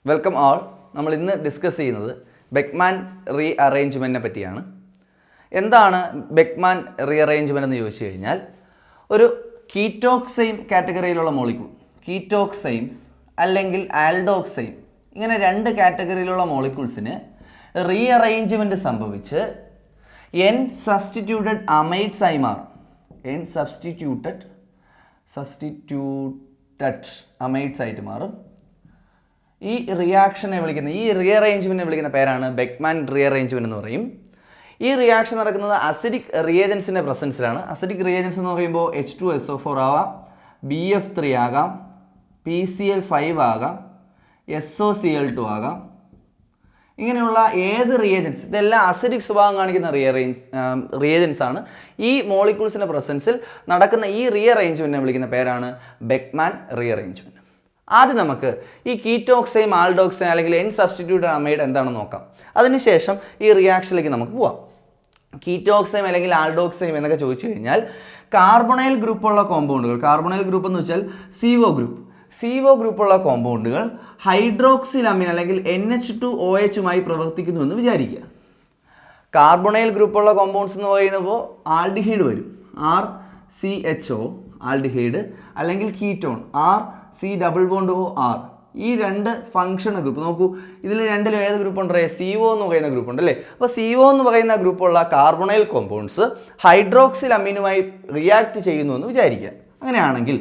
Welcome ആൾ. നമ്മൾ ഇന്ന് discuss ചെയ്യുന്നത് ബെക്ക്മാൻ റീ അറേഞ്ച്മെൻറ്റിനെ പറ്റിയാണ്. എന്താണ് ബെക്ക്മാൻ റീ അറേഞ്ച്മെൻറ്റ് എന്ന് ചോദിച്ചു കഴിഞ്ഞാൽ, ഒരു കീറ്റോക്സൈം കാറ്റഗറിയിലുള്ള മോളിക്യൂൾ, കീറ്റോക്സൈംസ് അല്ലെങ്കിൽ ആൽഡോക്സൈം, ഇങ്ങനെ രണ്ട് കാറ്റഗറിയിലുള്ള മോളിക്യൂൾസിന് റീ അറേഞ്ച്മെൻറ്റ് സംഭവിച്ച് എൻ സബ്സ്റ്റിറ്റ്യൂട്ടഡ് അമൈഡ്സ് ആയി മാറും. എൻ സബ്സ്റ്റിറ്റ്യൂട്ടഡ് അമൈഡ്സ് ആയിട്ട് മാറും. ഈ റിയാക്ഷനെ വിളിക്കുന്ന, ഈ റീ അറേഞ്ച്മെൻറ്റിനെ വിളിക്കുന്ന പേരാണ് ബെക്ക്മാൻ റീ അറേഞ്ച്മെൻറ്റ് എന്ന് പറയും. ഈ റിയാക്ഷൻ നടക്കുന്നത് അസിഡിക് റിയേജൻസിൻ്റെ പ്രസൻസിലാണ്. അസിഡിക് റിയേജൻസ് എന്ന് പറയുമ്പോൾ H2SO4 ആവാം, BF3 ആകാം, PCl5 ആകാം, SOCl2 ആകാം. ഇങ്ങനെയുള്ള ഏത് റിയേജൻസ്, ഇതെല്ലാം അസിഡിക് സ്വഭാവം കാണിക്കുന്ന റിയേജൻസ് ആണ്. ഈ മോളിക്യൂൾസിൻ്റെ പ്രസൻസിൽ നടക്കുന്ന ഈ റീ അറേഞ്ച്മെൻറ്റിനെ വിളിക്കുന്ന പേരാണ് ബെക്ക്മാൻ റീ അറേഞ്ച്മെൻറ്റ്. ആദ്യം നമുക്ക് ഈ കീറ്റോക്സൈം, ആൽഡോക്സൈം അല്ലെങ്കിൽ എൻ സബ്സ്റ്റിറ്റ്യൂട്ടഡ് അമൈഡ് എന്താണെന്ന് നോക്കാം. അതിനുശേഷം ഈ റിയാക്ഷനിലേക്ക് നമുക്ക് പോവാം. കീറ്റോക്സൈം അല്ലെങ്കിൽ ആൽഡോക്സൈം എന്നൊക്കെ ചോദിച്ചു കഴിഞ്ഞാൽ കാർബണൈൽ ഗ്രൂപ്പുള്ള കോമ്പൗണ്ടുകൾ, കാർബണൈൽ ഗ്രൂപ്പ് എന്ന് വെച്ചാൽ CO ഗ്രൂപ്പുള്ള കോമ്പൗണ്ടുകൾ ഹൈഡ്രോക്സിലമീൻ അല്ലെങ്കിൽ NH2OH പ്രവർത്തിക്കുന്നു എന്ന് വിചാരിക്കുക. കാർബണൈൽ ഗ്രൂപ്പുള്ള കോമ്പൗണ്ട്സ് എന്ന് പറയുമ്പോൾ ആൽഡിഹൈഡ് വരും, RCHO ആൽഡിഹൈഡ്, അല്ലെങ്കിൽ കീറ്റോൺ RC≡R. ഈ രണ്ട് ഫംഗ്ഷൻ ഗ്രൂപ്പ് നോക്കൂ, ഇതിൽ രണ്ടിലും ഏത് ഗ്രൂപ്പ് ഉണ്ട്? CO എന്ന് പറയുന്ന ഗ്രൂപ്പ് ഉണ്ട് അല്ലേ. അപ്പോൾ CO എന്ന് പറയുന്ന ഗ്രൂപ്പുള്ള കാർബണൈൽ കോമ്പൗണ്ട്സ് ഹൈഡ്രോക്സിൽ അമീനുമായി റിയാക്ട് ചെയ്യുന്നു എന്ന് വിചാരിക്കുക. അങ്ങനെയാണെങ്കിൽ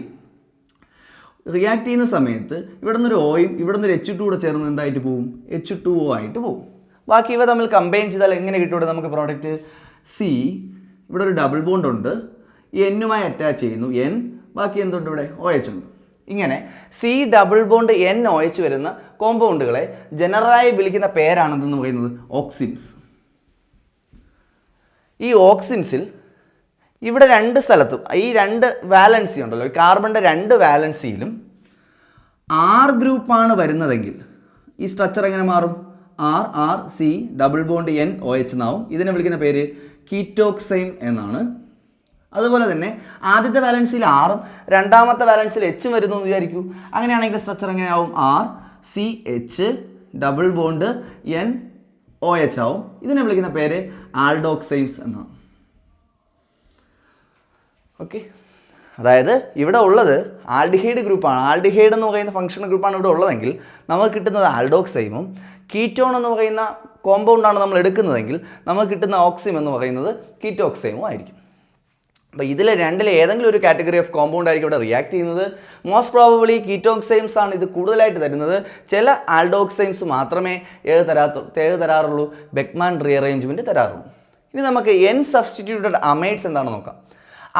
റിയാക്ട് ചെയ്യുന്ന സമയത്ത് ഇവിടെ നിന്നൊരു ഓയും ഇവിടെ നിന്നൊരു H2 കൂടെ ചേർന്ന് എന്തായിട്ട് പോവും? H2O ആയിട്ട് പോവും. ബാക്കി ഇവ തമ്മിൽ കമ്പൈൻ ചെയ്താൽ എങ്ങനെ കിട്ടും നമുക്ക് പ്രോഡക്റ്റ്? C, ഇവിടെ ഒരു ഡബിൾ ബോണ്ട് ഉണ്ട്, ഈ N-മായി അറ്റാച്ച് ചെയ്യുന്നു, N, ബാക്കി എന്തുണ്ട് ഇവിടെ? OH ഉണ്ട്. ഇങ്ങനെ C≡NOH വരുന്ന കോമ്പൗണ്ടുകളെ ജനറലായി വിളിക്കുന്ന പേരാണെന്ന് പറയുന്നത് ഓക്സിംസ്. ഈ ഓക്സിംസിൽ ഇവിടെ രണ്ട് സ്ഥലത്തും ഈ രണ്ട് വാലൻസി ഉണ്ടല്ലോ, കാർബണിൻ്റെ രണ്ട് വാലൻസിയിലും R ഗ്രൂപ്പാണ് വരുന്നതെങ്കിൽ ഈ സ്ട്രക്ചർ എങ്ങനെ മാറും? RC≡NOH എന്നാവും. ഇതിനെ വിളിക്കുന്ന പേര് കീറ്റോക്സൈം എന്നാണ്. അതുപോലെ തന്നെ ആദ്യത്തെ വാലൻസിയിൽ ആറും രണ്ടാമത്തെ വാലൻസിയിൽ എച്ചും വരുന്നു എന്ന് വിചാരിക്കൂ. അങ്ങനെയാണെങ്കിൽ സ്ട്രക്ചർ എങ്ങനെയാവും? RCH≡NOH ആവും. ഇതിനെ വിളിക്കുന്ന പേര് ആൽഡോക്സൈംസ് എന്നാണ്. ഓക്കെ, അതായത് ഇവിടെ ഉള്ളത് ആൽഡിഹൈഡ് ഗ്രൂപ്പാണ്. ആൽഡിഹൈഡ് എന്ന് പറയുന്ന ഫംഗ്ഷണൽ ഗ്രൂപ്പാണ് ഇവിടെ ഉള്ളതെങ്കിൽ നമുക്ക് കിട്ടുന്നത് ആൽഡോക്സൈമും, കീറ്റോൺ എന്ന് പറയുന്ന കോമ്പൗണ്ടാണ് നമ്മൾ എടുക്കുന്നതെങ്കിൽ നമുക്ക് കിട്ടുന്ന ഓക്സിം എന്ന് പറയുന്നത് കീറ്റോക്സൈമും ആയിരിക്കും. അപ്പോൾ ഇതിൽ രണ്ടിലെ ഏതെങ്കിലും ഒരു കാറ്റഗറി ഓഫ് കോമ്പൗണ്ട് ആയിരിക്കും ഇവിടെ റിയാക്ട് ചെയ്യുന്നത്. മോസ്റ്റ് പ്രോബബിളി കീറ്റോക്സൈംസ് ആണ് ഇത് കൂടുതലായിട്ട് തരുന്നത്. ചില ആൽഡോക്സൈംസ് മാത്രമേ ഏത് തരാറുള്ളൂ? ബെക്ക്മാൻ റീ അറേഞ്ച്മെൻറ്റ് തരാറുള്ളൂ. ഇനി നമുക്ക് എൻ സബ്സ്റ്റിറ്റ്യൂട്ടഡ് അമൈഡ്സ് എന്താണെന്ന് നോക്കാം.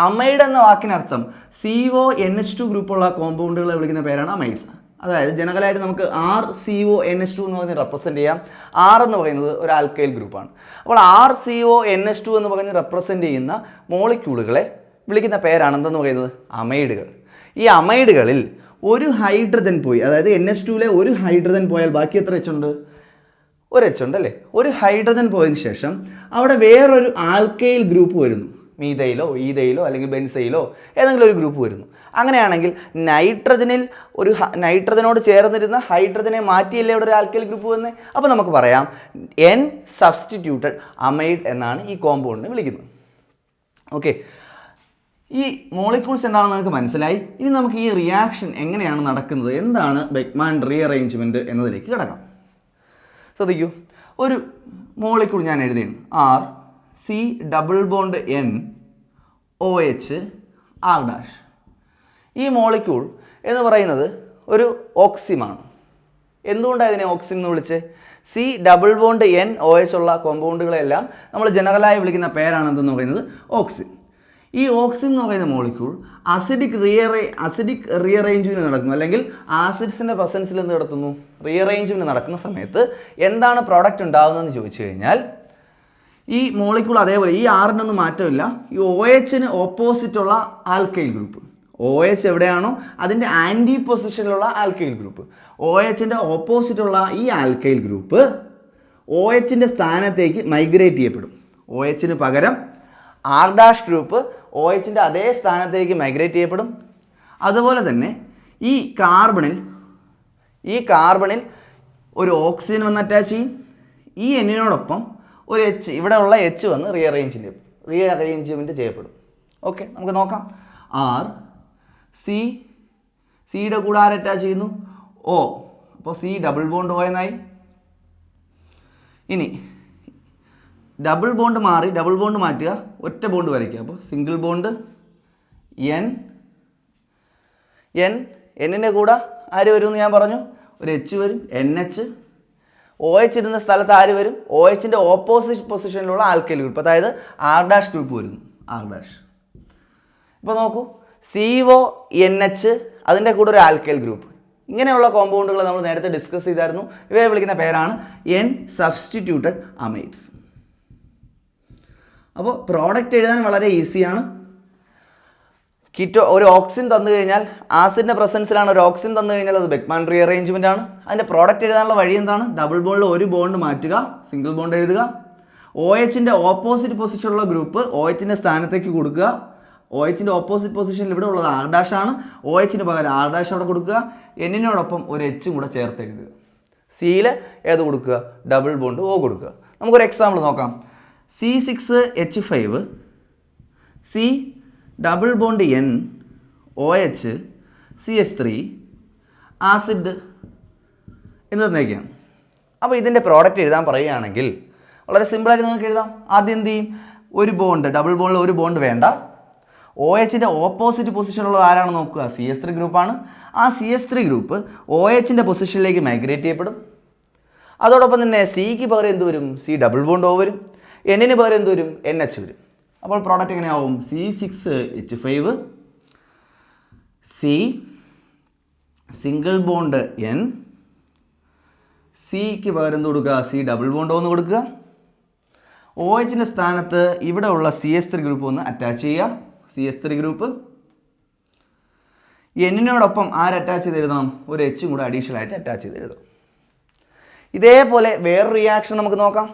അമൈഡ് എന്ന വാക്കിനർത്ഥം CONH2 ഗ്രൂപ്പുള്ള കോമ്പൗണ്ടുകളെ വിളിക്കുന്ന പേരാണ് അമൈഡ്സ്. അതായത് ജനറലായിട്ട് നമുക്ക് RCONH2 എന്ന് പറഞ്ഞ് റെപ്രസെൻറ്റ് ചെയ്യാം. R എന്ന് പറയുന്നത് ഒരു ആൽക്കൈൽ ഗ്രൂപ്പാണ്. അപ്പോൾ RCONH2 എന്ന് പറഞ്ഞ് റെപ്രസെൻറ്റ് ചെയ്യുന്ന മോളിക്യൂളുകളെ വിളിക്കുന്ന പേരാണ് എന്തെന്ന് പറയുന്നത്? അമൈഡുകൾ. ഈ അമൈഡുകളിൽ ഒരു ഹൈഡ്രജൻ പോയി, അതായത് NH2-ലെ ഒരു ഹൈഡ്രജൻ പോയാൽ ബാക്കി എത്ര H ഉണ്ട്? ഒരു H ഉണ്ട് അല്ലേ. ഒരു ഹൈഡ്രജൻ പോയതിന് ശേഷം അവിടെ വേറൊരു ആൽക്കൈൽ ഗ്രൂപ്പ് വരുന്നു. മീതയിലോ ഈതയിലോ അല്ലെങ്കിൽ ബെൻസയിലോ ഏതെങ്കിലും ഒരു ഗ്രൂപ്പ് വരുന്നു. അങ്ങനെയാണെങ്കിൽ നൈട്രജനോട് ചേർന്നിരുന്ന ഹൈഡ്രജനെ മാറ്റിയല്ലേ ഇവിടെ ഒരു ആൽക്കൈൽ ഗ്രൂപ്പ് വന്നേ. അപ്പോൾ നമുക്ക് പറയാം എൻ സബ്സ്റ്റിറ്റ്യൂട്ടഡ് അമൈഡ് എന്നാണ് ഈ കോമ്പൗണ്ടിനെ വിളിക്കുന്നത്. ഓക്കെ, ഈ മോളിക്യൂൾസ് എന്താണെന്ന് നമുക്ക് മനസ്സിലായി. ഇനി നമുക്ക് ഈ റിയാക്ഷൻ എങ്ങനെയാണ് നടക്കുന്നത്, എന്താണ് ബെക്ക്മാൻ റീ അറേഞ്ച്മെൻറ്റ് എന്നതിലേക്ക് കിടക്കാം. ശ്രദ്ധിക്കൂ, ഒരു മോളിക്യൂൾ ഞാൻ എഴുതിയാണ് RC≡NOH R'. ഈ മോളിക്യൂൾ എന്ന് പറയുന്നത് ഒരു ഓക്സിമാണ്. എന്തുകൊണ്ടാണ് ഇതിനെ ഓക്സിം എന്ന് വിളിച്ച്? C≡NOH ഉള്ള കോമ്പൗണ്ടുകളെല്ലാം നമ്മൾ ജനറലായി വിളിക്കുന്ന പേരാണ് എന്തെന്ന് പറയുന്നത്? ഓക്സിം. ഈ ഓക്സിം എന്ന് പറയുന്ന മോളിക്യൂൾ അസിഡിക് റീഅറേഞ്ച്മെൻറ്റ് നടക്കുന്നു, അല്ലെങ്കിൽ ആസിഡ്സിൻ്റെ പ്രസൻസിൽ എന്ത് നടത്തുന്നു? റീഅറേഞ്ച്മെൻറ്റ് നടക്കുന്ന സമയത്ത് എന്താണ് പ്രോഡക്റ്റ് ഉണ്ടാകുന്നതെന്ന് ചോദിച്ചു കഴിഞ്ഞാൽ, ഈ മോളിക്യൂൾ അതേപോലെ ഈ ആറിനൊന്നും മാറ്റമില്ല. ഈ OH-ന് ഓപ്പോസിറ്റുള്ള ആൽക്കൈൽ ഗ്രൂപ്പ്, OH എവിടെയാണോ അതിൻ്റെ ആൻറ്റി പൊസിഷനിലുള്ള ആൽക്കൈൽ ഗ്രൂപ്പ്, OH-ൻ്റെ ഓപ്പോസിറ്റുള്ള ഈ ആൽക്കൈൽ ഗ്രൂപ്പ് OH-ൻ്റെ സ്ഥാനത്തേക്ക് മൈഗ്രേറ്റ് ചെയ്യപ്പെടും. OH-ന് പകരം R' ഗ്രൂപ്പ് OH-ൻ്റെ അതേ സ്ഥാനത്തേക്ക് മൈഗ്രേറ്റ് ചെയ്യപ്പെടും. അതുപോലെ തന്നെ ഈ കാർബണിൽ ഒരു ഓക്സിജൻ വന്ന് അറ്റാച്ച് ചെയ്യും. ഈ എന്നിനോടൊപ്പം ഒരു എച്ച്, ഇവിടെ ഉള്ള എച്ച് വന്ന് റീഅറേഞ്ച്മെൻറ്റ് ചെയ്യപ്പെടും. ഓക്കെ, നമുക്ക് നോക്കാം. ആർ സി, സിയുടെ കൂടെ ആര് അറ്റാച്ച് ചെയ്യുന്നു? ഓ. അപ്പോൾ സി ഡബിൾ ബോണ്ട് ഓ എന്നായി. ഇനി ഡബിൾ ബോണ്ട് മാറി ഡബിൾ ബോണ്ട് മാറ്റുക, ഒറ്റ ബോണ്ട് വരയ്ക്കുക. അപ്പോൾ സിംഗിൾ ബോണ്ട് എൻ. എന്നിൻ്റെ കൂടെ ആര് വരും എന്ന് ഞാൻ പറഞ്ഞു? ഒരു എച്ച് വരും, NH. OH ഇരുന്ന സ്ഥലത്ത് ആര് വരും? OHൻ്റെ ഓപ്പോസിറ്റ് പൊസിഷനിലുള്ള ആൽക്കൈൽ ഗ്രൂപ്പ്, അതായത് R' ഗ്രൂപ്പ് വരുന്നു. R'. ഇപ്പോൾ നോക്കൂ, CONH, അതിൻ്റെ കൂടെ ഒരു ആൽക്കൈൽ ഗ്രൂപ്പ്. ഇങ്ങനെയുള്ള കോമ്പൗണ്ടുകൾ നമ്മൾ നേരത്തെ ഡിസ്കസ് ചെയ്തായിരുന്നു. ഇവയെ വിളിക്കുന്ന പേരാണ് N സബ്സ്റ്റിറ്റ്യൂട്ടഡ് അമൈഡ്സ്. അപ്പോൾ പ്രോഡക്റ്റ് എഴുതാൻ വളരെ ഈസിയാണ്. ഒരു ഓക്സിജൻ തന്നു കഴിഞ്ഞാൽ, ആസിഡിൻ്റെ പ്രസൻസിലാണ് ഒരു ഓക്സിജൻ തന്നു കഴിഞ്ഞാൽ അത് ബെക്ക്മാൻ റീഅറേഞ്ച്മെൻ്റ് ആണ്. അതിൻ്റെ പ്രോഡക്റ്റ് എഴുതാനുള്ള വഴി എന്താണ്? ഡബിൾ ബോണ്ടിൽ ഒരു ബോണ്ട് മാറ്റുക, സിംഗിൾ ബോണ്ട് എഴുതുക. OHൻ്റെ ഓപ്പോസിറ്റ് പൊസിഷനുള്ള ഗ്രൂപ്പ് OHൻ്റെ സ്ഥാനത്തേക്ക് കൊടുക്കുക. OHൻ്റെ ഓപ്പോസിറ്റ് പൊസിഷനിൽ ഇവിടെ ഉള്ളത് R' ആണ്. OHന് പകരം R' അവിടെ കൊടുക്കുക. എന്നിനോടൊപ്പം ഒരു എച്ചും കൂടെ ചേർത്ത് എഴുതുക. സിയിൽ ഏത് കൊടുക്കുക? ഡബിൾ ബോണ്ട് O കൊടുക്കുക. നമുക്കൊരു എക്സാമ്പിൾ നോക്കാം. C6H5, C double bond N, OH, CH3, acid എന്ന് തന്നേക്കാണ്. അപ്പോൾ ഇതിൻ്റെ പ്രോഡക്റ്റ് എഴുതാൻ പറയുകയാണെങ്കിൽ വളരെ സിമ്പിളായിട്ട് നിങ്ങൾക്ക് എഴുതാം. ആദ്യം എന്ത് ചെയ്യും? ഒരു ബോണ്ട്, ഡബിൾ ബോണ്ടിൽ ഒരു ബോണ്ട് വേണ്ട. OHൻ്റെ ഓപ്പോസിറ്റ് പൊസിഷനുള്ളത് ആരാണെന്ന് നോക്കുക? CH3 ഗ്രൂപ്പാണ്. ആ CH3 ഗ്രൂപ്പ് OHൻ്റെ പൊസിഷനിലേക്ക് മൈഗ്രേറ്റ് ചെയ്യപ്പെടും. അതോടൊപ്പം തന്നെ സിക്ക് പകരം എന്ത് വരും? C ഡബിൾ ബോണ്ട് O വരും. എന്നിന് പകരം എന്ത് വരും? NH വരും. അപ്പോൾ പ്രോഡക്റ്റ് എങ്ങനെയാവും? C6H5, C single bond N, സിക്ക് പകരം എന്ത് കൊടുക്കുക? C ഡബിൾ ബോണ്ട് O എന്ന് കൊടുക്കുക. OHൻ്റെ സ്ഥാനത്ത് ഇവിടെ ഉള്ള CH3 ഗ്രൂപ്പ് ഒന്ന് അറ്റാച്ച് ചെയ്യുക. CH3 group. എന്നിനോടൊപ്പം ആര് അറ്റാച്ച് ചെയ്ത് എഴുതണം? ഒരു എച്ചും കൂടെ അഡീഷണൽ ആയിട്ട് അറ്റാച്ച് ചെയ്ത് എഴുതണം. ഇതേപോലെ വേറൊരു റിയാക്ഷൻ നമുക്ക് നോക്കാം.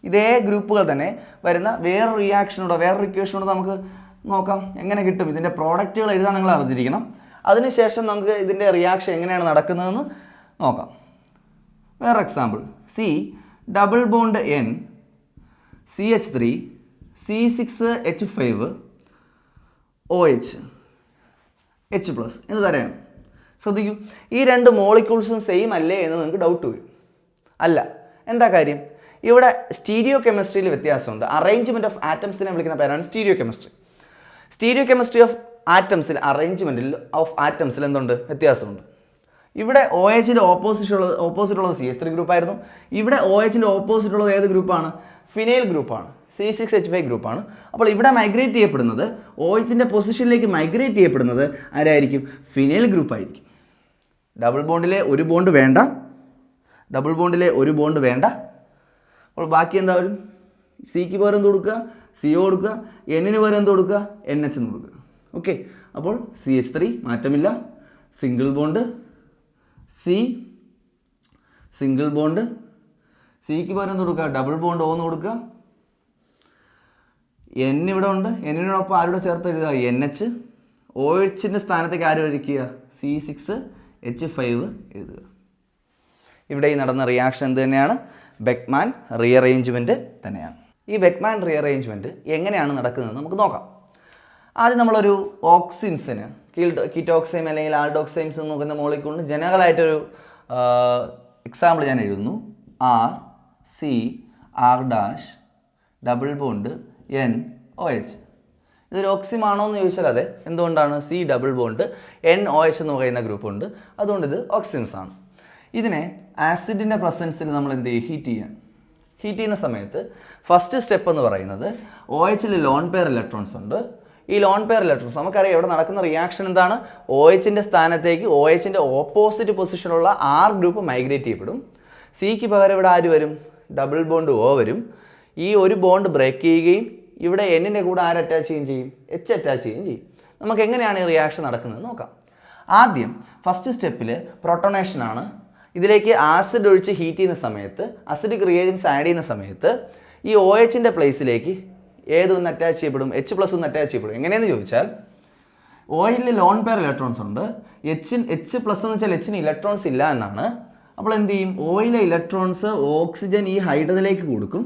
ഇതേ ഗ്രൂപ്പുകൾ തന്നെ വരുന്ന വേറൊരു ഇക്വേഷനോട് നമുക്ക് നോക്കാം എങ്ങനെ കിട്ടും. ഇതിൻ്റെ പ്രോഡക്റ്റുകൾ എഴുതാൻ നിങ്ങൾ അറിഞ്ഞിരിക്കണം. അതിനുശേഷം നമുക്ക് ഇതിൻ്റെ റിയാക്ഷൻ എങ്ങനെയാണ് നടക്കുന്നതെന്ന് നോക്കാം. വേറെ example, C double bond N, CH3, C6H5, OH, H+ എന്ന് തരാം. ശ്രദ്ധിക്കൂ, ഈ രണ്ട് മോളിക്യൂൾസും സെയിം അല്ലേ എന്ന് നിങ്ങൾക്ക് ഡൗട്ട് വരും. അല്ല. എന്താ കാര്യം? ഇവിടെ സ്റ്റീരിയോ കെമിസ്ട്രിയിൽ വ്യത്യാസമുണ്ട്. അറേഞ്ച്മെൻറ്റ് ഓഫ് ആറ്റംസിനെ വിളിക്കുന്ന പേരാണ് stereochemistry. Stereochemistry of ആറ്റംസിൽ, അറേഞ്ച്മെൻറ്റിൽ ഓഫ് ആറ്റംസിൽ എന്തുണ്ട്? വ്യത്യാസമുണ്ട്. ഇവിടെ OHൻ്റെ ഓപ്പോസിറ്റുള്ളത് CH3 ഗ്രൂപ്പായിരുന്നു. ഇവിടെ OHൻ്റെ ഓപ്പോസിറ്റുള്ളത് ഏത് ഗ്രൂപ്പാണ്? ഫിനൈൽ ഗ്രൂപ്പാണ്, C6H5 ഗ്രൂപ്പാണ്. അപ്പോൾ ഇവിടെ മൈഗ്രേറ്റ് ചെയ്യപ്പെടുന്നത്, OHൻ്റെ പൊസിഷനിലേക്ക് മൈഗ്രേറ്റ് ചെയ്യപ്പെടുന്നത് ആരായിരിക്കും? ഫിനൈൽ ഗ്രൂപ്പായിരിക്കും. ഡബിൾ ബോണ്ടിലെ ഒരു ബോണ്ട് വേണ്ട. അപ്പോൾ ബാക്കി എന്താ വരും? സിക്ക് പകരം എന്ത് കൊടുക്കുക? CO കൊടുക്കുക. എന്നിന് പകരം എന്ത് കൊടുക്കുക? NH എന്ന് കൊടുക്കുക. ഓക്കെ, അപ്പോൾ CH3 മാറ്റമില്ല. Single bond C, single bond, സിക്ക് പകരം എന്ത് കൊടുക്കുക? ഡബിൾ ബോണ്ട് O എന്ന് കൊടുക്കുക. N ഇവിടെ ഉണ്ട്. എന്നിനോടൊപ്പം ആരുടെ ചേർത്ത് എഴുതുക? NH. OHൻ്റെ സ്ഥാനത്തേക്ക് ആര് വരയ്ക്കുക? C6H5 എഴുതുക. ഇവിടെ ഈ നടന്ന റിയാക്ഷൻ എന്ത് തന്നെയാണ്? ബെക്ക്മാൻ റീഅറേഞ്ച്മെൻറ്റ് തന്നെയാണ്. ഈ ബെക്ക്മാൻ റീഅറേഞ്ച്മെൻറ്റ് എങ്ങനെയാണ് നടക്കുന്നത് നമുക്ക് നോക്കാം. ആദ്യം നമ്മളൊരു ഓക്സിൻസിന്, കീറ്റോക്സൈം അല്ലെങ്കിൽ ആൾഡോക്സൈംസ് എന്ന് പറയുന്ന മോളിക്യൂളിന് ജനറലായിട്ടൊരു എക്സാമ്പിൾ ഞാൻ എഴുതുന്നു. R, C, R', double bond N, OH. ഇതൊരു ഓക്സിമാണോ എന്ന് ചോദിച്ചാൽ അതെ. എന്തുകൊണ്ടാണ്? C double bond N, OH എന്ന് പറയുന്ന ഗ്രൂപ്പുണ്ട്. അതുകൊണ്ട് ഇത് ഓക്സിൻസ് ആണ്. ഇതിനെ ആസിഡിൻ്റെ പ്രസൻസിൽ നമ്മൾ എന്ത് ചെയ്യും? ഹീറ്റ് ചെയ്യുന്ന സമയത്ത് ഫസ്റ്റ് സ്റ്റെപ്പ് എന്ന് പറയുന്നത് OHൽ ലോൺ പെയർ ഇലക്ട്രോൺസ് ഉണ്ട്. ഈ ലോൺ പെയർ ഇലക്ട്രോൺസ് നമുക്കറിയാം ഇവിടെ നടക്കുന്ന റിയാക്ഷൻ എന്താണ്? OHൻ്റെ സ്ഥാനത്തേക്ക് OHൻ്റെ ഓപ്പോസിറ്റ് പൊസിഷനുള്ള R ഗ്രൂപ്പ് മൈഗ്രേറ്റ് ചെയ്യപ്പെടും. സിക്ക് പകരം ഇവിടെ ആര് വരും? ഡബിൾ ബോണ്ട് O വരും. ഈ ഒരു ബോണ്ട് ബ്രേക്ക് ചെയ്യുകയും ഇവിടെ എന്നിൻ്റെ കൂടെ ആര് അറ്റാച്ച് ചെയ്യും? H അറ്റാച്ച് ചെയ്യും. നമുക്ക് എങ്ങനെയാണ് ഈ റിയാക്ഷൻ നടക്കുന്നത് നോക്കാം. ആദ്യം ഫസ്റ്റ് സ്റ്റെപ്പിൽ പ്രൊട്ടോണേഷനാണ്. ഇതിലേക്ക് ആസിഡ് ഒഴിച്ച് ഹീറ്റ് ചെയ്യുന്ന സമയത്ത്, അസിഡിക് റിയേജൻസ് ആഡ് ചെയ്യുന്ന സമയത്ത് ഈ OHൻ്റെ പ്ലേസിലേക്ക് ഏതൊന്ന് അറ്റാച്ച് ചെയ്യപ്പെടും? H+ ഒന്ന് അറ്റാച്ച് ചെയ്യപ്പെടും. എങ്ങനെയെന്ന് ചോദിച്ചാൽ OHൽ ലോൺ പെയർ ഇലക്ട്രോൺസ് ഉണ്ട്. H+ എന്ന് വെച്ചാൽ Hന് ഇലക്ട്രോൺസ് ഇല്ല എന്നാണ്. അപ്പോൾ എന്ത് ചെയ്യും? ഓയിലെ ഇലക്ട്രോൺസ് ഓക്സിജൻ ഈ ഹൈഡ്രജനിലേക്ക് കൊടുക്കും.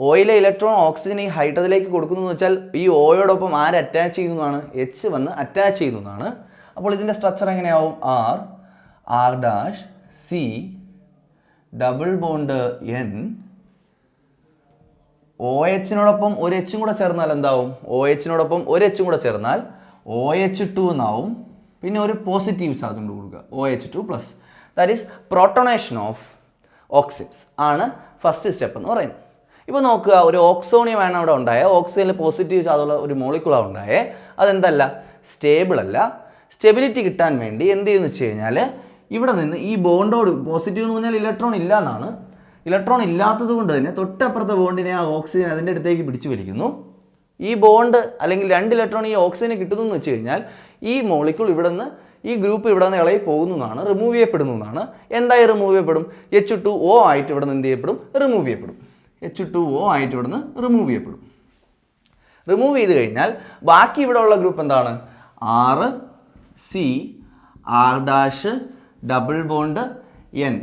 ഓയിലെ ഇലക്ട്രോൺ ഓക്സിജൻ ഈ ഹൈഡ്രജനിലേക്ക് കൊടുക്കുന്നു എന്ന് വെച്ചാൽ ഈ ഓയോടൊപ്പം ആര് അറ്റാച്ച് ചെയ്യുന്നതാണ്? എച്ച് വന്ന് അറ്റാച്ച് ചെയ്യുന്നതാണ്. അപ്പോൾ ഇതിൻ്റെ സ്ട്രക്ചർ എങ്ങനെയാവും? R, R dash, C, double bond N, O എച്ചിനോടൊപ്പം ഒരു എച്ചും കൂടെ ചേർന്നാൽ എന്താവും? ഒ എച്ചിനോടൊപ്പം ഒരു എച്ചും കൂടെ ചേർന്നാൽ OH2 എന്നാവും. പിന്നെ ഒരു പോസിറ്റീവ് ചാർജ് കൊണ്ട് കൊടുക്കുക, OH2+. That is protonation of oxides ആണ് ഫസ്റ്റ് സ്റ്റെപ്പ് എന്ന് പറയുന്നത്. ഇപ്പോൾ നോക്കുക, ഒരു ഓക്സോണിയമാണ് അവിടെ ഉണ്ടായത്. ഓക്സിജനിൽ പോസിറ്റീവ് ചാർജുള്ള ഒരു മോളിക്യൂളാണ് ഉണ്ടായത്. അതെന്തല്ല? സ്റ്റേബിൾ അല്ല. സ്റ്റെബിലിറ്റി കിട്ടാൻ വേണ്ടി എന്ത് ചെയ്യുമെന്ന് വെച്ച് കഴിഞ്ഞാൽ ഇവിടെ നിന്ന് ഈ ബോണ്ടോട്, പോസിറ്റീവ് എന്ന് പറഞ്ഞാൽ ഇലക്ട്രോൺ ഇല്ല എന്നാണ്. ഇലക്ട്രോൺ ഇല്ലാത്തത് കൊണ്ട് തന്നെ തൊട്ടപ്പുറത്തെ ബോണ്ടിനെ ആ ഓക്സിജൻ അതിൻ്റെ അടുത്തേക്ക് പിടിച്ചു വലിക്കുന്നു. ഈ ബോണ്ട് അല്ലെങ്കിൽ 2 ഇലക്ട്രോൺ ഈ ഓക്സിജന് കിട്ടുന്നു എന്ന് വെച്ച് കഴിഞ്ഞാൽ ഈ മോളിക്യൂൾ ഇവിടെ നിന്ന്, ഈ ഗ്രൂപ്പ് ഇവിടെ നിന്ന് ഇളകി പോകുന്നതാണ്, റിമൂവ് ചെയ്യപ്പെടുന്നതാണ്. എന്തായി റിമൂവ് ചെയ്യപ്പെടും? H2O ആയിട്ട് ഇവിടെ നിന്ന് എന്ത് ചെയ്യപ്പെടും? റിമൂവ് ചെയ്യപ്പെടും. H2O ആയിട്ട് ഇവിടെ നിന്ന് റിമൂവ് ചെയ്യപ്പെടും. റിമൂവ് ചെയ്ത് കഴിഞ്ഞാൽ ബാക്കി ഇവിടെ ഉള്ള ഗ്രൂപ്പ് എന്താണ്? R, C, R dash, double bond N.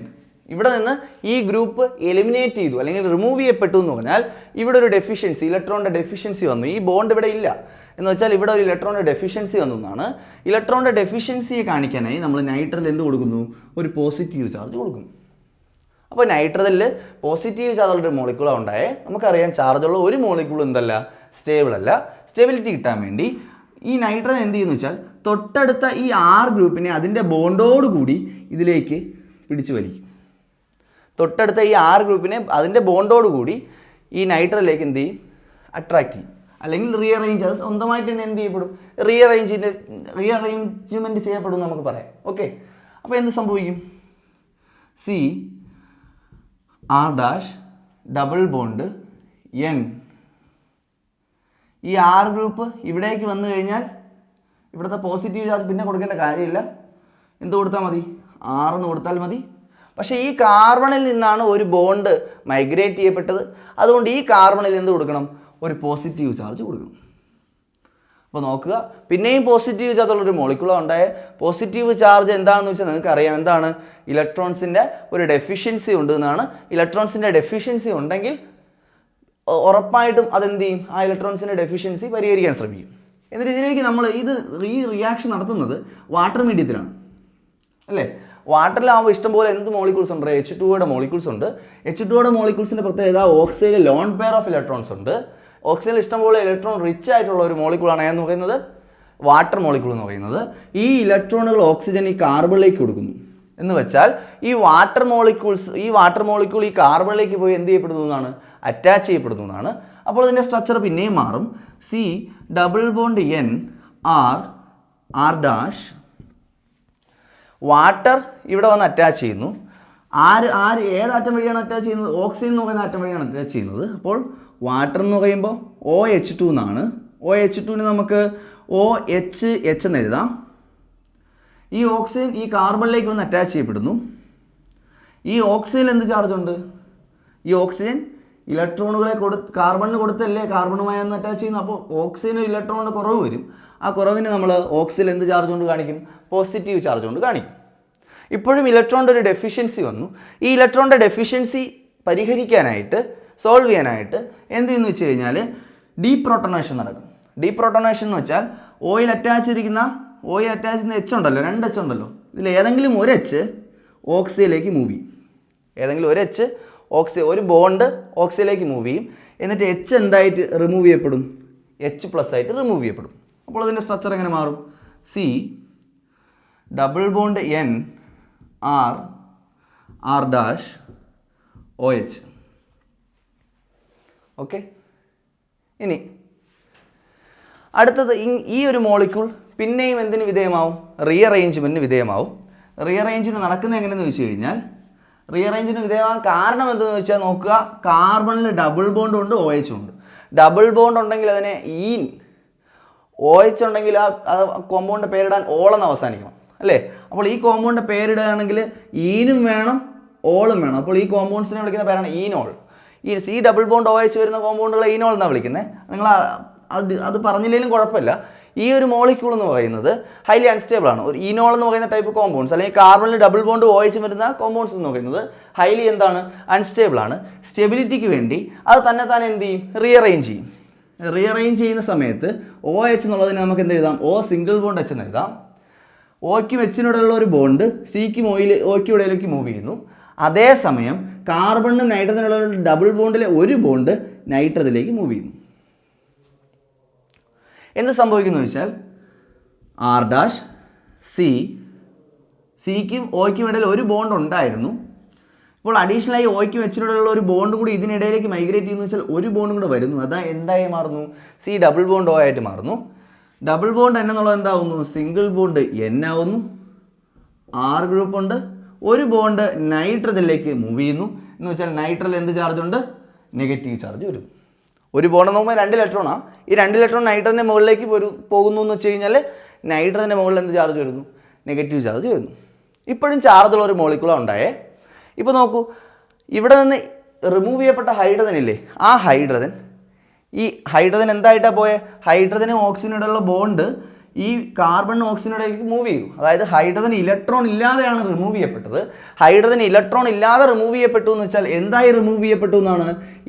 ഇവിടെ നിന്ന് ഈ ഗ്രൂപ്പ് എലിമിനേറ്റ് ചെയ്തു അല്ലെങ്കിൽ റിമൂവ് ചെയ്യപ്പെട്ടു എന്ന് പറഞ്ഞാൽ ഇവിടെ ഒരു ഡെഫിഷ്യൻസി, ഇലക്ട്രോണിൻ്റെ ഡെഫിഷ്യൻസി വന്നു. ഈ ബോണ്ട് ഇവിടെ ഇല്ല എന്ന് വെച്ചാൽ ഇവിടെ ഒരു ഇലക്ട്രോണിൻ്റെ ഡെഫിഷ്യൻസി വന്നു എന്നാണ്. ഇലക്ട്രോണിൻ്റെ ഡെഫിഷ്യൻസിയെ കാണിക്കാനായി നമ്മൾ നൈട്രജനിൽ എന്ത് കൊടുക്കുന്നു? ഒരു പോസിറ്റീവ് ചാർജ് കൊടുക്കുന്നു. അപ്പോൾ നൈട്രജനിൽ പോസിറ്റീവ് ചാർജുള്ള മോളിക്യൂളാണ് ഉണ്ടായേ. നമുക്കറിയാം ചാർജുള്ള ഒരു മോളിക്യൂൾ എന്തല്ല? സ്റ്റേബിൾ അല്ല. സ്റ്റെബിലിറ്റി കിട്ടാൻ വേണ്ടി ഈ നൈട്രജൻ എന്ത് ചെയ്യുന്നു വെച്ചാൽ തൊട്ടടുത്ത ഈ R ഗ്രൂപ്പിനെ അതിൻ്റെ ബോണ്ടോടുകൂടി ഇതിലേക്ക് പിടിച്ചു വലിക്കും. തൊട്ടടുത്ത ഈ R ഗ്രൂപ്പിനെ അതിൻ്റെ ബോണ്ടോടുകൂടി ഈ നൈട്രജനിലേക്ക് എന്ത് ചെയ്യും? അട്രാക്റ്റ് ചെയ്യും. അല്ലെങ്കിൽ റീഅറേഞ്ച്, അത് സ്വന്തമായിട്ട് തന്നെ എന്ത് ചെയ്യപ്പെടും? റീഅറേഞ്ച്മെൻറ്റ് ചെയ്യപ്പെടും നമുക്ക് പറയാം. ഓക്കെ, അപ്പോൾ എന്ത് സംഭവിക്കും? C, R dash, double bond N. ഈ R ഗ്രൂപ്പ് ഇവിടേക്ക് വന്നു കഴിഞ്ഞാൽ ഇവിടുത്തെ പോസിറ്റീവ് ചാർജ് പിന്നെ കൊടുക്കേണ്ട കാര്യമില്ല. എന്ത് കൊടുത്താൽ മതി? R എന്ന് കൊടുത്താൽ മതി. പക്ഷേ ഈ കാർബണിൽ നിന്നാണ് ഒരു ബോണ്ട് മൈഗ്രേറ്റ് ചെയ്യപ്പെട്ടത്. അതുകൊണ്ട് ഈ കാർബണിൽ എന്ത് കൊടുക്കണം? ഒരു പോസിറ്റീവ് ചാർജ് കൊടുക്കണം. അപ്പോൾ നോക്കുക, പിന്നെയും പോസിറ്റീവ് ചാർജ് ഉള്ളൊരു മോളിക്യൂളാണ് ഉണ്ടായത്. പോസിറ്റീവ് ചാർജ് എന്താണെന്ന് വെച്ചാൽ നിങ്ങൾക്ക് അറിയാം എന്താണ്? ഇലക്ട്രോൺസിൻ്റെ ഒരു ഡെഫിഷ്യൻസി ഉണ്ട് എന്നാണ്. ഇലക്ട്രോൺസിൻ്റെ ഡെഫിഷ്യൻസി ഉണ്ടെങ്കിൽ ഉറപ്പായിട്ടും അതെന്ത് ചെയ്യും? ആ ഇലക്ട്രോൺസിൻ്റെ ഡെഫിഷ്യൻസി പരിഹരിക്കാൻ ശ്രമിക്കും. എന്നിട്ട് ഇതിലേക്ക് നമ്മൾ ഈ റിയാക്ഷൻ നടത്തുന്നത് വാട്ടർ മീഡിയത്തിലാണ് അല്ലേ? വാട്ടറിലാവുമ്പോൾ ഇഷ്ടംപോലെ എന്ത് മോളിക്യൂൾസ് ഉണ്ട്? H2O മോളിക്യൂൾസ് ഉണ്ട്. H2O മോളിക്യൂൾസിൻ്റെ പ്രത്യേകത ഓക്സിജനിൽ ലോൺ പെയർ ഓഫ് ഇലക്ട്രോൺസ് ഉണ്ട്. ഓക്സിജനിൽ ഇഷ്ടംപോലെ ഇലക്ട്രോൺ റിച്ച് ആയിട്ടുള്ള ഒരു മോളിക്യൂളാണ് എന്ന് പറയുന്നത് വാട്ടർ മോളിക്യൂൾ എന്ന് പറയുന്നത്. ഈ ഇലക്ട്രോണുകൾ ഓക്സിജൻ ഈ കാർബണിലേക്ക് കൊടുക്കുന്നു എന്ന് വെച്ചാൽ ഈ വാട്ടർ മോളിക്യൂൾ ഈ കാർബണിലേക്ക് പോയി എന്ത് ചെയ്യപ്പെടുന്നു എന്നാണ്? അറ്റാച്ച് ചെയ്യപ്പെടുന്നു എന്നാണ്. അപ്പോൾ ഇതിൻ്റെ സ്ട്രക്ചർ പിന്നെയും മാറും. C, double bond N, R dash. Water ഇവിടെ വന്ന് അറ്റാച്ച് ചെയ്യുന്നു. ഏത് ആറ്റം വഴിയാണ് അറ്റാച്ച് ചെയ്യുന്നത്? ഓക്സിജൻ എന്ന് പറയുന്ന ആറ്റം വഴിയാണ് അറ്റാച്ച് ചെയ്യുന്നത്. അപ്പോൾ വാട്ടർ എന്ന് പറയുമ്പോൾ OH2 എന്നാണ്. OH2ന് നമുക്ക് OH എന്ന് എഴുതാം. ഈ ഓക്സിജൻ ഈ കാർബണിലേക്ക് വന്ന് അറ്റാച്ച് ചെയ്യപ്പെടുന്നു. ഈ ഓക്സിജനിൽ എന്ത് ചാർജ് ഉണ്ട്? ഈ ഓക്സിജൻ ഇലക്ട്രോണുകളെ കാർബണിന് കൊടുത്തല്ലേ കാർബണുമായി ഒന്ന് അറ്റാച്ച് ചെയ്യുന്നു. അപ്പോൾ ഓക്സിജന് ഇലക്ട്രോണിൻ്റെ കുറവ് വരും. ആ കുറവിന് നമ്മൾ ഓക്സിജൻ എന്ത് ചാർജ് കൊണ്ട് കാണിക്കും? പോസിറ്റീവ് ചാർജ് കൊണ്ട് കാണിക്കും. ഇപ്പോഴും ഇലക്ട്രോണിൻ്റെ ഒരു ഡെഫിഷ്യൻസി വന്നു. ഈ ഇലക്ട്രോണിൻ്റെ ഡെഫിഷ്യൻസി പരിഹരിക്കാനായിട്ട്, സോൾവ് ചെയ്യാനായിട്ട് എന്ത് ചെയ്യുന്നു വെച്ച് കഴിഞ്ഞാൽ ഡീപ്രോട്ടോണേഷൻ നടക്കും. ഡീപ്രോട്ടോണേഷൻ എന്ന് വെച്ചാൽ ഓയിൽ അറ്റാച്ച് ചെയ്യുന്ന H ഉണ്ടല്ലോ, 2 H ഉണ്ടല്ലോ, ഇതിൽ ഏതെങ്കിലും ഒരു H ഓക്സിജനിലേക്ക് മൂവ് ചെയ്യും. ഏതെങ്കിലും ഒരു H ഒരു ബോണ്ട് ഓക്സിജനിലേക്ക് മൂവ് ചെയ്യും. എന്നിട്ട് H എന്തായിട്ട് റിമൂവ് ചെയ്യപ്പെടും? H+ ആയിട്ട് റിമൂവ് ചെയ്യപ്പെടും. അപ്പോൾ അതിൻ്റെ സ്ട്രക്ചർ എങ്ങനെ മാറും? C, double bond N, R dash, OH. Okay, ഇനി അടുത്തത് ഈ ഒരു മോളിക്യൂൾ പിന്നെയും എന്തിന് വിധേയമാവും? റീഅറേഞ്ച്മെൻറ്റിന് വിധേയമാവും. റീഅറേഞ്ച്മെൻറ്റ് നടക്കുന്നത് എങ്ങനെയെന്ന് ചോദിച്ചു കഴിഞ്ഞാൽ, റീഅറേഞ്ച്മെൻറ്റിന് വിധേയമാകാൻ കാരണം എന്തെന്ന് വെച്ചാൽ നോക്കുക, കാർബണിൽ ഡബിൾ ബോണ്ട് ഉണ്ട്, OH ഉണ്ട്. ഡബിൾ ബോണ്ട് ഉണ്ടെങ്കിൽ അതിനെ ഈൻ, OH ഉണ്ടെങ്കിൽ ആ കോമ്പൗണ്ട് പേരിടാൻ ഓളെന്ന് അവസാനിക്കണം അല്ലേ? അപ്പോൾ ഈ കോമ്പൗണ്ട് പേരിടുകയാണെങ്കിൽ ഈനും വേണം ഓളും വേണം. അപ്പോൾ ഈ കോമ്പൗണ്ട്സിനെ വിളിക്കുന്ന പേരാണ് ഈനോൾ. ഈ C ഡബിൾ ബോണ്ട് OH വരുന്ന കോമ്പൗണ്ടുകളെ ഈനോൾ എന്നാണ് വിളിക്കുന്നത്. നിങ്ങൾ അത് പറഞ്ഞില്ലെങ്കിലും കുഴപ്പമില്ല. ഈ ഒരു മോളിക്യൂൾ എന്ന് പറയുന്നത് ഹൈലി അൺസ്റ്റേബിൾ ആണ്. ഒരു ഈനോൾ എന്ന് പറയുന്ന ടൈപ്പ് കോമ്പൗണ്ട്സ് അല്ലെങ്കിൽ കാർബണിൽ ഡബിൾ ബോണ്ട് OH വരുന്ന കോമ്പൗണ്ട്സ് എന്ന് പറയുന്നത് ഹൈലി എന്താണ്, അൺസ്റ്റേബിൾ ആണ്. സ്റ്റെബിലിറ്റിക്ക് വേണ്ടി അത് തന്നെ എന്ത് ചെയ്യും, റീഅറേഞ്ച് ചെയ്യും. റീഅറേഞ്ച് ചെയ്യുന്ന സമയത്ത് OH എന്നുള്ളതിന് നമുക്ക് എന്ത് എഴുതാം, O സിംഗിൾ ബോണ്ട് H എന്ന് എഴുതാം. ഓയ്ക്കും എച്ചിനോടുള്ള ഒരു ബോണ്ട് സിക്കും ഓയ്ക്കും ഇടയിലേക്ക് മൂവ് ചെയ്യുന്നു. അതേസമയം കാർബണിനും നൈട്രജനുള്ള ഡബിൾ ബോണ്ടിലെ ഒരു ബോണ്ട് നൈട്രജനിലേക്ക് മൂവ് ചെയ്യുന്നു. എന്ത് സംഭവിക്കുന്നു വെച്ചാൽ R' സിക്കും ഓയ്ക്കും ഇടയിൽ ഒരു ബോണ്ട് ഉണ്ടായിരുന്നു. ഇപ്പോൾ അഡീഷണലായി ഓയ്ക്കും എച്ചിനോടുള്ള ഒരു ബോണ്ട് കൂടി ഇതിനിടയിലേക്ക് മൈഗ്രേറ്റ് ചെയ്യുന്നു വെച്ചാൽ ഒരു ബോണ്ടും കൂടെ വരുന്നു. അതാ എന്തായി മാറുന്നു, സി ഡബിൾ ബോണ്ട് O ആയിട്ട് മാറുന്നു. ഡബിൾ ബോണ്ട് N എന്നുള്ളത് എന്താവുന്നു, സിംഗിൾ ബോണ്ട് N ആവുന്നു. R ഗ്രൂപ്പ് ഉണ്ട്, ഒരു ബോണ്ട് നൈട്രജനിലേക്ക് മൂവ് ചെയ്യുന്നു. എന്ന് വെച്ചാൽ നൈട്രജൻ എന്ത് ചാർജ് ഉണ്ട്, നെഗറ്റീവ് ചാർജ് വരും. ഒരു ബോണ്ട് നോക്കുമ്പോൾ 2 ഇലക്ട്രോണാണ്. ഈ 2 ഇലക്ട്രോൺ നൈട്രജൻ്റെ മുകളിലേക്ക് പോകുന്നു എന്ന് വെച്ച് കഴിഞ്ഞാൽ നൈട്രജൻ്റെ മുകളിൽ എന്ത് ചാർജ് വരുന്നു, നെഗറ്റീവ് ചാർജ് വരുന്നു. ഇപ്പോഴും ചാർജുള്ള ഒരു മോളിക്യൂളാണ് ഉണ്ടായേ. ഇപ്പോൾ നോക്കൂ, ഇവിടെ നിന്ന് റിമൂവ് ചെയ്യപ്പെട്ട ഹൈഡ്രജൻ ഇല്ലേ, ആ ഹൈഡ്രജൻ എന്തായിട്ടാണ് പോയത്, ഹൈഡ്രജനും ഓക്സിജനോടുള്ള ബോണ്ട് ഈ കാർബൺ ഓക്സിജനോടേക്ക് മൂവ് ചെയ്തു. അതായത് ഹൈഡ്രജൻ ഇലക്ട്രോൺ ഇല്ലാതെയാണ് റിമൂവ് ചെയ്യപ്പെട്ടത്. ഹൈഡ്രജൻ ഇലക്ട്രോൺ ഇല്ലാതെ റിമൂവ് ചെയ്യപ്പെട്ടു എന്ന് വെച്ചാൽ എന്തായി റിമൂവ് ചെയ്യപ്പെട്ടു എന്നാണ്,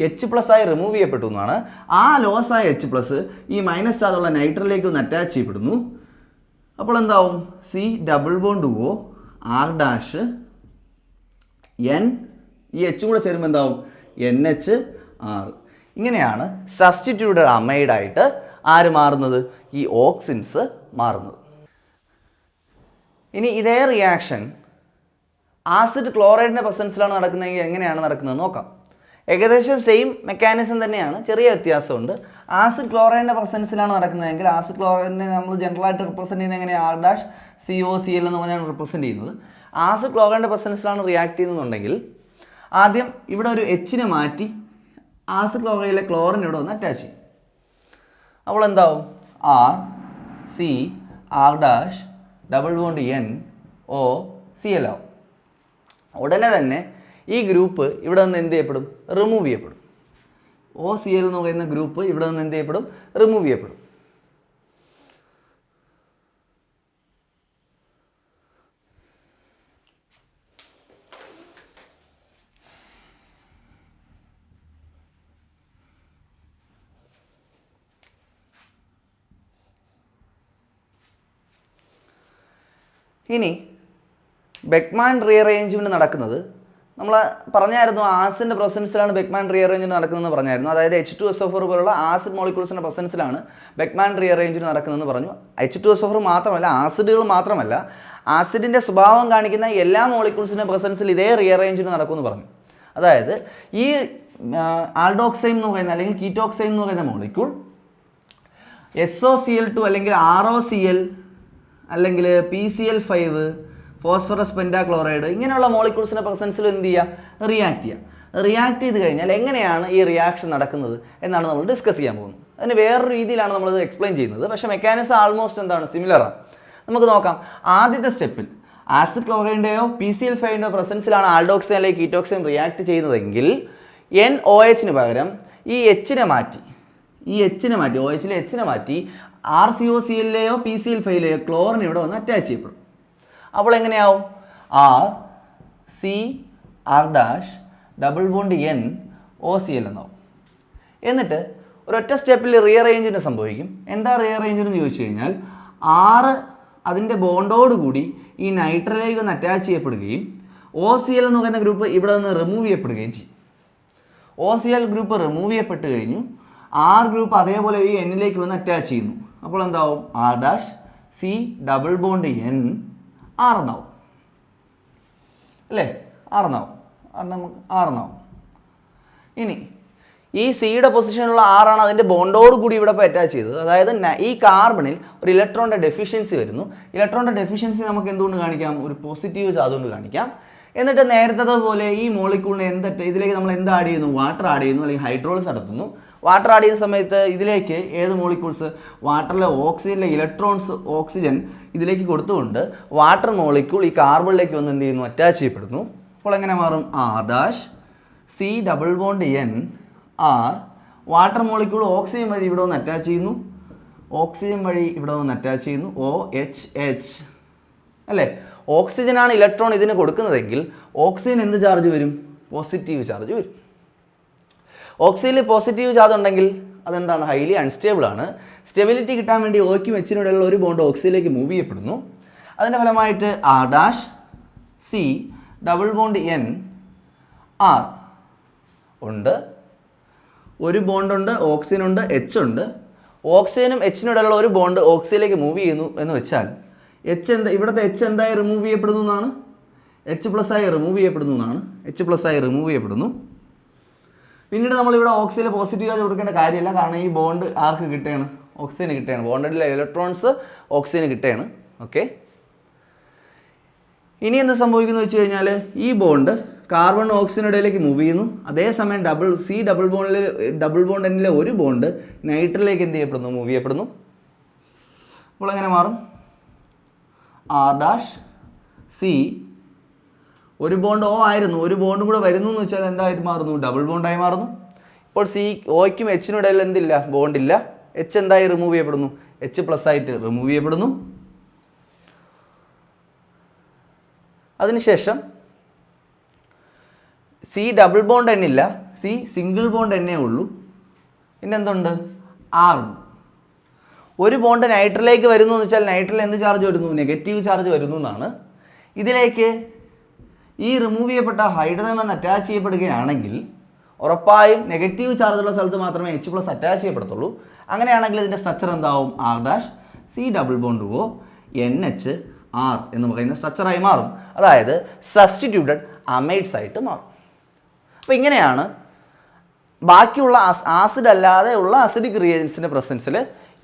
H+ ആയി റിമൂവ് ചെയ്യപ്പെട്ടു എന്നാണ്. ആ ലോസ് ആയ H+ ഈ മൈനസ് ചാർജുള്ള നൈട്രജനിലേക്ക് ഒന്ന് അറ്റാച്ച് ചെയ്യപ്പെടുന്നു. അപ്പോൾ എന്താവും, C double bond O R' N, ഈ H കൂടെ ചേരുമ്പോൾ എന്താവും, NH+R. ഇങ്ങനെയാണ് സബ്സ്റ്റിറ്റ്യൂട്ടഡ് അമൈഡായിട്ട് ആര് മാറുന്നത്, ഈ ഓക്സിൻസ് മാറുന്നത്. ഇനി ഇതേ റിയാക്ഷൻ ആസിഡ് ക്ലോറൈഡിൻ്റെ പ്രസൻസിലാണ് നടക്കുന്നതെങ്കിൽ എങ്ങനെയാണ് നടക്കുന്നത് നോക്കാം. ഏകദേശം സെയിം മെക്കാനിസം തന്നെയാണ്, ചെറിയ വ്യത്യാസമുണ്ട്. ആസിഡ് ക്ലോറൈഡിൻ്റെ പ്രസൻസിലാണ് നടക്കുന്നതെങ്കിൽ ആസിഡ് ക്ലോറൈഡിനെ നമ്മൾ ജനറലായിട്ട് റിപ്രസെൻറ്റ് ചെയ്യുന്നത് എങ്ങനെയാണ്, R'(COCl) എന്ന് പറഞ്ഞാണ് റിപ്രസെൻറ്റ് ചെയ്യുന്നത്. ആസിഡ് ക്ലോറൈഡിൻ്റെ പ്രസൻസിലാണ് റിയാക്ട് ചെയ്യുന്നുണ്ടെങ്കിൽ ആദ്യം ഇവിടെ ഒരു H മാറ്റി ആസിഡ് ക്ലോറൈഡിലെ ക്ലോറിൻ ഇവിടെ ഒന്ന് അറ്റാച്ച് ചെയ്യും. അപ്പോൾ എന്താവും, R(C)R' ഡബിൾ ബോണ്ട് NO(Cl) ആവും. ഉടനെ തന്നെ ഈ ഗ്രൂപ്പ് ഇവിടെ നിന്ന് എന്ത് ചെയ്യപ്പെടും, റിമൂവ് ചെയ്യപ്പെടും. OCl എന്ന് പറയുന്ന ഗ്രൂപ്പ് ഇവിടെ നിന്ന് എന്ത് ചെയ്യപ്പെടും, റിമൂവ് ചെയ്യപ്പെടും. ഇനി ബെക്ക്മാൻ റീഅറേഞ്ച്മെൻറ്റ് നടക്കുന്നത് നമ്മൾ പറഞ്ഞായിരുന്നു, ആസിഡിൻ്റെ പ്രസൻസിലാണ് ബെക്ക്മാൻ റീഅറേഞ്ച്മെൻറ്റ് നടക്കുന്നതെന്ന് പറഞ്ഞായിരുന്നു. അതായത് H2SO4 പോലുള്ള ആസിഡ് മോളിക്യൂൾസിൻ്റെ പ്രസൻസിലാണ് ബെക്ക്മാൻ റീഅറേഞ്ച്മെൻറ്റ് നടക്കുന്നതെന്ന് പറഞ്ഞു. H2SO4 മാത്രമല്ല, ആസിഡുകൾ മാത്രമല്ല, ആസിഡിൻ്റെ സ്വഭാവം കാണിക്കുന്ന എല്ലാ മോളിക്യൂൾസിൻ്റെ പ്രസൻസിൽ ഇതേ റീഅറേഞ്ച്മെൻറ്റ് നടക്കുമെന്ന് പറഞ്ഞു. അതായത് ഈ ആൽഡോക്സൈം എന്ന് പറയുന്ന അല്ലെങ്കിൽ കീറ്റോക്സൈം എന്ന് പറയുന്ന മോളിക്യൂൾ SOCl2 അല്ലെങ്കിൽ ROCl അല്ലെങ്കിൽ PCl5 ഫോസ്ഫറസ് പെൻറ്റാക്ലോറൈഡ് ഇങ്ങനെയുള്ള മോളിക്യൂൾസിൻ്റെ പ്രസൻസിൽ എന്ത് ചെയ്യുക, റിയാക്ട് ചെയ്ത് കഴിഞ്ഞാൽ എങ്ങനെയാണ് ഈ റിയാക്ഷൻ നടക്കുന്നത് എന്നാണ് നമ്മൾ ഡിസ്കസ് ചെയ്യാൻ പോകുന്നത്. അതിന് വേറൊരു രീതിയിലാണ് നമ്മളത് എക്സ്പ്ലെയിൻ ചെയ്യുന്നത്. പക്ഷേ മെക്കാനിസം ആൾമോസ്റ്റ് എന്താണ്, സിമിലറാണ്. നമുക്ക് നോക്കാം. ആദ്യത്തെ സ്റ്റെപ്പിൽ ആസിഡ് ക്ലോറൈഡിൻ്റെയോ PCl5ൻ്റെയോ പ്രസൻസിലാണ് ആൽഡോക്സൈൻ അല്ലെങ്കിൽ കീറ്റോക്സൈൻ റിയാക്ട് ചെയ്യുന്നതെങ്കിൽ NOH പകരം ഈ H മാറ്റി OHലെ H മാറ്റി RCOClലെയോ PCl5ലെയോ ക്ലോറിൻ ഇവിടെ വന്ന് അറ്റാച്ച് ചെയ്യപ്പെടും. അപ്പോൾ എങ്ങനെയാവും, RCR' ഡബിൾ ബോണ്ട് NOCl എന്നാവും. എന്നിട്ട് ഒരൊറ്റ സ്റ്റെപ്പിൽ റീഅറേഞ്ച്മെൻറ്റ് സംഭവിക്കും. എന്താ റീഅറേഞ്ച്മെൻറ്റ് എന്ന് ചോദിച്ചു കഴിഞ്ഞാൽ R അതിൻ്റെ ബോണ്ടോടുകൂടി ഈ നൈട്രജനിലേക്ക് ഒന്ന് അറ്റാച്ച് ചെയ്യപ്പെടുകയും OCl എന്ന് പറയുന്ന ഗ്രൂപ്പ് ഇവിടെ നിന്ന് റിമൂവ് ചെയ്യപ്പെടുകയും ചെയ്യും. OCl ഗ്രൂപ്പ് റിമൂവ് ചെയ്യപ്പെട്ട് കഴിഞ്ഞു, R ഗ്രൂപ്പ് അതേപോലെ ഈ Nലേക്ക് വന്ന് അറ്റാച്ച് ചെയ്യുന്നു. അപ്പോൾ എന്താവും, R' C double bond R എന്നാവും അല്ലേ, R എന്നാവും. ഇനി ഈ സിയുടെ പൊസിഷനിലുള്ള R ആണ് അതിൻ്റെ ബോണ്ടോട് കൂടി ഇവിടെ ഇപ്പോൾ അറ്റാച്ച് ചെയ്തത്. അതായത് ഈ കാർബണിൽ ഒരു ഇലക്ട്രോണിൻ്റെ ഡെഫിഷ്യൻസി വരുന്നു. ഇലക്ട്രോണിൻ്റെ ഡെഫിഷ്യൻസി നമുക്ക് എന്തുകൊണ്ട് കാണിക്കാം, ഒരു പോസിറ്റീവ് ചാർജ് കൊണ്ട് കാണിക്കാം. എന്നിട്ട് നേരത്തെ പോലെ ഈ മോളിക്യൂളിനെ ഇതിലേക്ക് നമ്മൾ എന്ത് ആഡ് ചെയ്യുന്നു, വാട്ടർ ആഡ് ചെയ്യുന്നു അല്ലെങ്കിൽ ഹൈഡ്രോളിസ് നടത്തുന്നു. വാട്ടർ ആഡ് ചെയ്യുന്ന സമയത്ത് ഇതിലേക്ക് ഏത് മോളിക്യൂൾസ്, വാട്ടറിലെ ഓക്സിജനിലെ ഇലക്ട്രോൺസ് ഓക്സിജൻ ഇതിലേക്ക് കൊടുത്തുകൊണ്ട് വാട്ടർ മോളിക്യൂൾ ഈ കാർബണിലേക്ക് വന്ന് എന്ത് ചെയ്യുന്നു, അറ്റാച്ച് ചെയ്യപ്പെടുന്നു. അപ്പോൾ എങ്ങനെ മാറും, R' C double bond R water molecule oxygen വഴി ഇവിടെ വന്ന് അറ്റാച്ച് ചെയ്യുന്നു. ഓക്സിജൻ വഴി ഇവിടെ വന്ന് അറ്റാച്ച് ചെയ്യുന്നു, OH അല്ലേ. ഓക്സിജനാണ് ഇലക്ട്രോൺ ഇതിന് കൊടുക്കുന്നതെങ്കിൽ ഓക്സിജൻ എന്ത് ചാർജ് വരും? പോസിറ്റീവ് ചാർജ് വരും. ഓക്സിജനിൽ പോസിറ്റീവ് ചാർജ് ഉണ്ടെങ്കിൽ അതെന്താണ്? ഹൈലി അൺസ്റ്റേബിൾ ആണ്. സ്റ്റെബിലിറ്റി കിട്ടാൻ വേണ്ടി ഓയ്ക്കും എച്ചിനും ഇടയിലുള്ള ഒരു ബോണ്ട് ഓക്സിജനിലേക്ക് മൂവ് ചെയ്യപ്പെടുന്നു. അതിൻ്റെ ഫലമായിട്ട് R' C double bond N R ഉണ്ട്. ഒരു ബോണ്ടുണ്ട്, ഓക്സിജൻ ഉണ്ട്, H ഉണ്ട്. ഓക്സിജനും എച്ചിനും ഇടയിലുള്ള ഒരു ബോണ്ട് ഓക്സിജനിലേക്ക് മൂവ് ചെയ്യുന്നു എന്ന് വെച്ചാൽ ഇവിടുത്തെ H എന്തായി റിമൂവ് ചെയ്യപ്പെടുന്നു എന്നാണ്? H+ ആയി റിമൂവ് ചെയ്യപ്പെടുന്നു എന്നാണ്. H+ ആയി റിമൂവ് ചെയ്യപ്പെടുന്നു. പിന്നീട് നമ്മളിവിടെ ഓക്സിജന് പോസിറ്റീവ് ചാർജ് കൊടുക്കേണ്ട കാര്യമില്ല, കാരണം ഈ ബോണ്ട് ആർക്ക് കിട്ടുകയാണ്? ഓക്സിജന് കിട്ടുകയാണ്. ബോണ്ടിലെ ഇലക്ട്രോൺസ് ഓക്സിജന് കിട്ടുകയാണ്. ഓക്കെ, ഇനി എന്ത് സംഭവിക്കുന്നു വെച്ച് കഴിഞ്ഞാൽ ഈ ബോണ്ട് കാർബൺ ഓക്സിജൻ ഇടയിലേക്ക് മൂവ് ചെയ്യുന്നു. അതേസമയം ഡബിൾ ബോണ്ട് എന്നിലെ ഒരു ബോണ്ട് നൈട്രയിലേക്ക് എന്ത് ചെയ്യപ്പെടുന്നു? മൂവ് ചെയ്യപ്പെടുന്നു. അപ്പോൾ എങ്ങനെ മാറും? R' C ഒരു ബോണ്ട് O ആയിരുന്നു, ഒരു ബോണ്ടും കൂടെ വരുന്നു എന്ന് വെച്ചാൽ എന്തായിട്ട് മാറുന്നു? ഡബിൾ ബോണ്ടായി മാറുന്നു. ഇപ്പോൾ ഓയ്ക്കും എച്ചിനും ഇടയിൽ എന്തില്ല? ബോണ്ടില്ല. H എന്തായി റിമൂവ് ചെയ്യപ്പെടുന്നു? H+ ആയിട്ട് റിമൂവ് ചെയ്യപ്പെടുന്നു. അതിനുശേഷം C ഡബിൾ ബോണ്ട് N ഇല്ല, C സിംഗിൾ ബോണ്ട് N ഉള്ളൂ. പിന്നെ എന്തുണ്ട്? R. ഒരു ബോണ്ട് നൈട്രയിലേക്ക് വരുന്നു എന്ന് വെച്ചാൽ നൈട്രയിൽ എന്ത് ചാർജ് വരുന്നു? നെഗറ്റീവ് ചാർജ് വരുന്നു എന്നാണ്. ഇതിലേക്ക് ഈ റിമൂവ് ചെയ്യപ്പെട്ട ഹൈഡ്രജൻ വന്ന് അറ്റാച്ച് ചെയ്യപ്പെടുകയാണെങ്കിൽ ഉറപ്പായും നെഗറ്റീവ് ചാർജുള്ള സ്ഥലത്ത് മാത്രമേ H+ അറ്റാച്ച് ചെയ്യപ്പെടത്തുള്ളൂ. അങ്ങനെയാണെങ്കിൽ ഇതിൻ്റെ സ്ട്രക്ചർ എന്താവും? R' C double bond O NH R എന്ന് പറയുന്ന സ്ട്രക്ചറായി മാറും. അതായത് സബ്സ്റ്റിറ്റ്യൂട്ടഡ് അമൈഡ്സ് ആയിട്ട് മാറും. അപ്പോൾ ഇങ്ങനെയാണ് ബാക്കിയുള്ള ആസിഡ് അല്ലാതെ ഉള്ള അസിഡിക് റിയേജൻസിൻ്റെ പ്രസൻസിൽ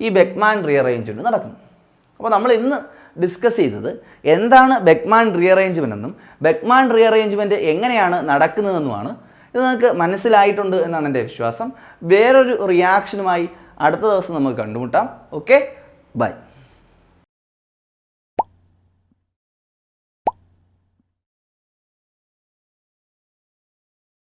ഈ ബെക്ക്മാൻ റീഅറേഞ്ച്മെൻറ്റ് നടക്കുന്നത്. അപ്പോൾ നമ്മൾ ഇന്ന് ഡിസ്കസ് ചെയ്തത് എന്താണ് ബെക്ക്മാൻ റീഅറേഞ്ച്മെൻ്റ് എന്നും ബെക്ക്മാൻ റീഅറേഞ്ച്മെൻറ്റ് എങ്ങനെയാണ് നടക്കുന്നതെന്നുമാണ്. ഇത് നിങ്ങൾക്ക് മനസ്സിലായിട്ടുണ്ട് എന്നാണ് എൻ്റെ വിശ്വാസം. വേറൊരു റിയാക്ഷനുമായി അടുത്ത ദിവസം നമുക്ക് കണ്ടുമുട്ടാം. Okay, by.